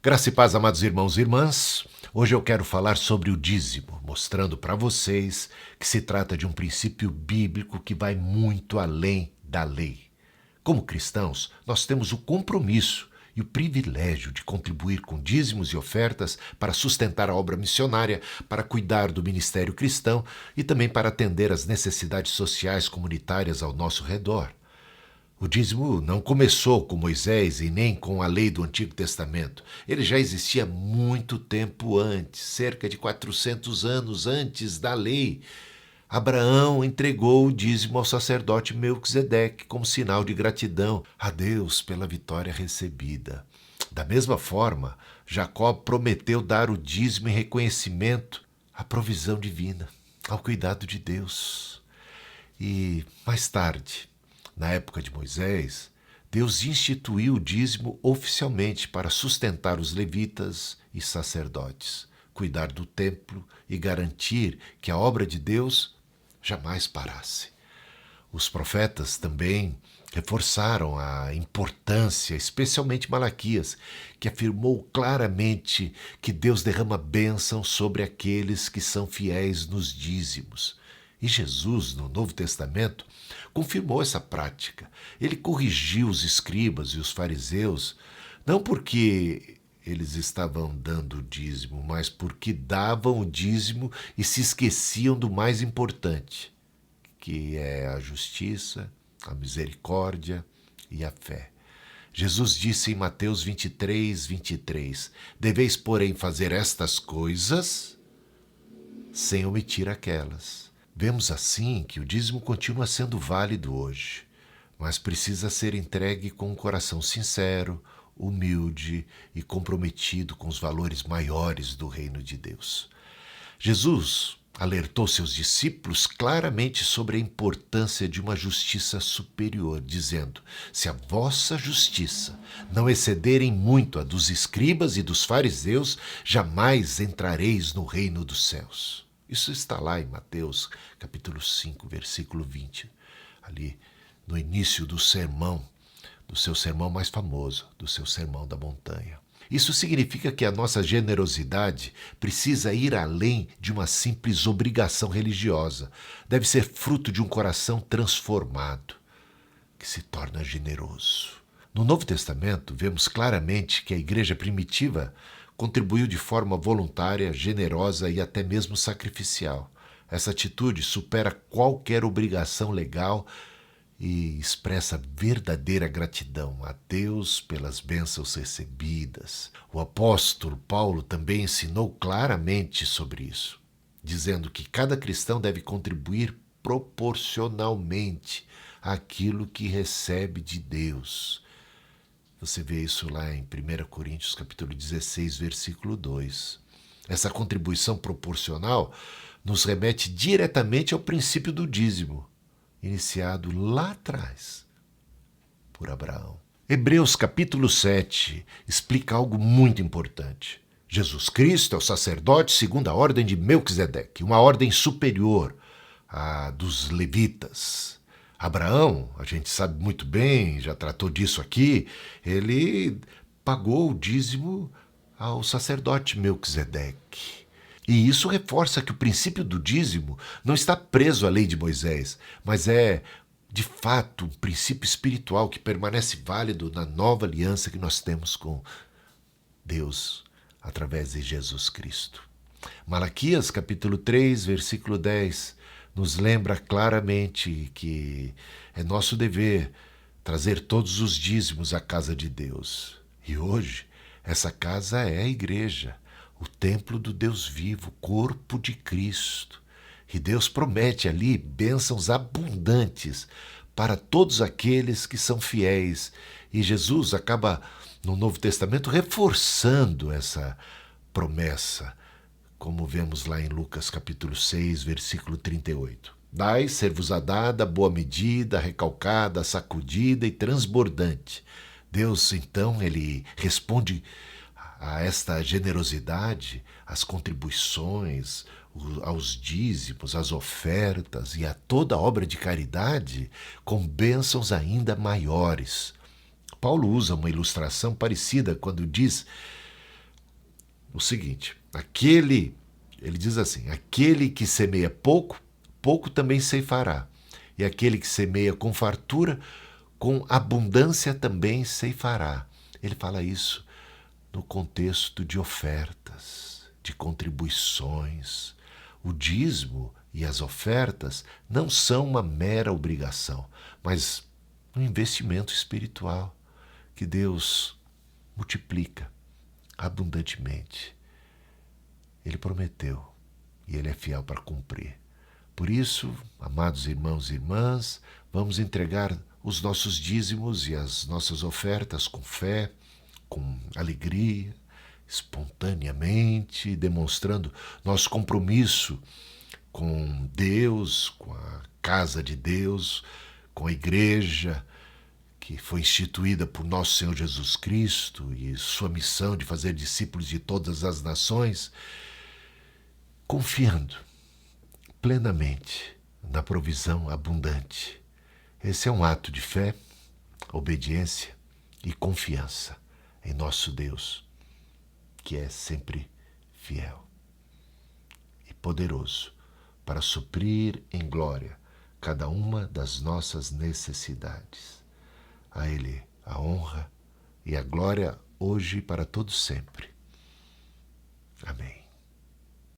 Graça e paz, amados irmãos e irmãs. Hoje eu quero falar sobre o dízimo, mostrando para vocês que se trata de um princípio bíblico que vai muito além da lei. Como cristãos, nós temos o compromisso e o privilégio de contribuir com dízimos e ofertas para sustentar a obra missionária, para cuidar do ministério cristão e também para atender às necessidades sociais comunitárias ao nosso redor. O dízimo não começou com Moisés e nem com a lei do Antigo Testamento. Ele já existia muito tempo antes, cerca de 400 anos antes da lei. Abraão entregou o dízimo ao sacerdote Melquisedeque como sinal de gratidão a Deus pela vitória recebida. Da mesma forma, Jacó prometeu dar o dízimo em reconhecimento à provisão divina, ao cuidado de Deus. E mais tarde, na época de Moisés, Deus instituiu o dízimo oficialmente para sustentar os levitas e sacerdotes, cuidar do templo e garantir que a obra de Deus jamais parasse. Os profetas também reforçaram a importância, especialmente Malaquias, que afirmou claramente que Deus derrama bênção sobre aqueles que são fiéis nos dízimos. E Jesus, no Novo Testamento, confirmou essa prática. Ele corrigiu os escribas e os fariseus, não porque eles estavam dando o dízimo, mas porque davam o dízimo e se esqueciam do mais importante, que é a justiça, a misericórdia e a fé. Jesus disse em Mateus 23:23, deveis, porém, fazer estas coisas sem omitir aquelas. Vemos assim que o dízimo continua sendo válido hoje, mas precisa ser entregue com um coração sincero, humilde e comprometido com os valores maiores do reino de Deus. Jesus alertou seus discípulos claramente sobre a importância de uma justiça superior, dizendo: se a vossa justiça não excederem muito a dos escribas e dos fariseus, jamais entrareis no reino dos céus. Isso está lá em Mateus, capítulo 5, versículo 20, ali no início do sermão, do seu sermão mais famoso, do seu sermão da montanha. Isso significa que a nossa generosidade precisa ir além de uma simples obrigação religiosa. Deve ser fruto de um coração transformado, que se torna generoso. No Novo Testamento, vemos claramente que a igreja primitiva contribuiu de forma voluntária, generosa e até mesmo sacrificial. Essa atitude supera qualquer obrigação legal e expressa verdadeira gratidão a Deus pelas bênçãos recebidas. O apóstolo Paulo também ensinou claramente sobre isso, dizendo que cada cristão deve contribuir proporcionalmente àquilo que recebe de Deus. Você vê isso lá em 1 Coríntios capítulo 16, versículo 2. Essa contribuição proporcional nos remete diretamente ao princípio do dízimo, iniciado lá atrás por Abraão. Hebreus capítulo 7 explica algo muito importante. Jesus Cristo é o sacerdote segundo a ordem de Melquisedeque, uma ordem superior à dos levitas. Abraão, a gente sabe muito bem, já tratou disso aqui, ele pagou o dízimo ao sacerdote Melquisedeque. E isso reforça que o princípio do dízimo não está preso à lei de Moisés, mas é, de fato, um princípio espiritual que permanece válido na nova aliança que nós temos com Deus através de Jesus Cristo. Malaquias, capítulo 3, versículo 10, nos lembra claramente que é nosso dever trazer todos os dízimos à casa de Deus. E hoje, essa casa é a igreja, o templo do Deus vivo, o corpo de Cristo. E Deus promete ali bênçãos abundantes para todos aqueles que são fiéis. E Jesus acaba, no Novo Testamento, reforçando essa promessa, como vemos lá em Lucas capítulo 6, versículo 38. Dai, ser-vos-á dada, boa medida, recalcada, sacudida e transbordante. Deus, então, ele responde a esta generosidade, às contribuições, aos dízimos, às ofertas e a toda a obra de caridade com bênçãos ainda maiores. Paulo usa uma ilustração parecida quando diz o seguinte: ele diz assim, aquele que semeia pouco, pouco também ceifará. E aquele que semeia com fartura, com abundância também ceifará. Ele fala isso no contexto de ofertas, de contribuições. O dízimo e as ofertas não são uma mera obrigação, mas um investimento espiritual que Deus multiplica abundantemente. Ele prometeu e Ele é fiel para cumprir. Por isso, amados irmãos e irmãs, vamos entregar os nossos dízimos e as nossas ofertas com fé, com alegria, espontaneamente, demonstrando nosso compromisso com Deus, com a casa de Deus, com a igreja que foi instituída por nosso Senhor Jesus Cristo e sua missão de fazer discípulos de todas as nações, confiando plenamente na provisão abundante. Esse é um ato de fé, obediência e confiança em nosso Deus, que é sempre fiel e poderoso para suprir em glória cada uma das nossas necessidades. A Ele a honra e a glória hoje e para todos sempre. Amém.